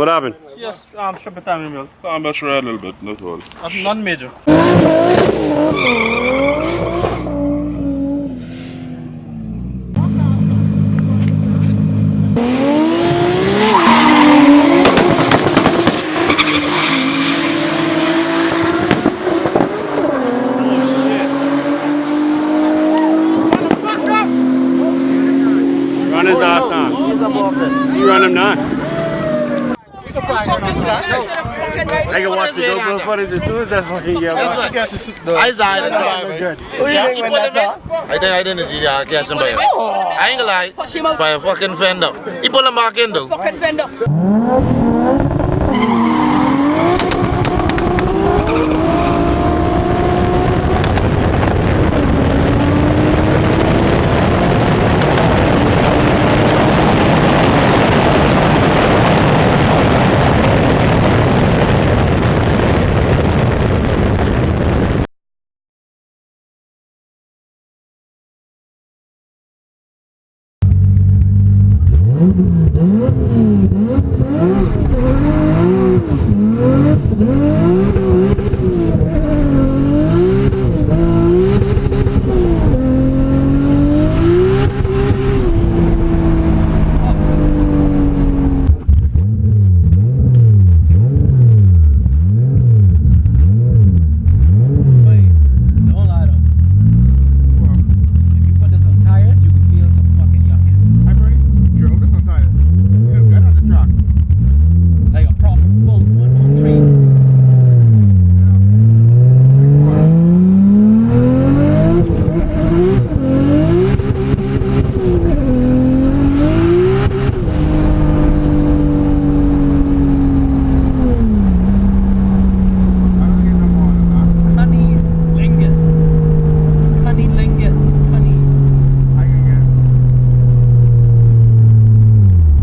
What happened? Just strip it on me. I'm not sure a little bit, not all. That's non-major. Run his ass down. He's above it. You run him down. You can find him. I can watch the GoPro footage as soon as that fucking gets out. I died in the driveway. What do you think when that's up? I did in the GTR, catch him by him. I ain't gonna lie. By a fucking fender. He pulled him back in though. Fucking fender.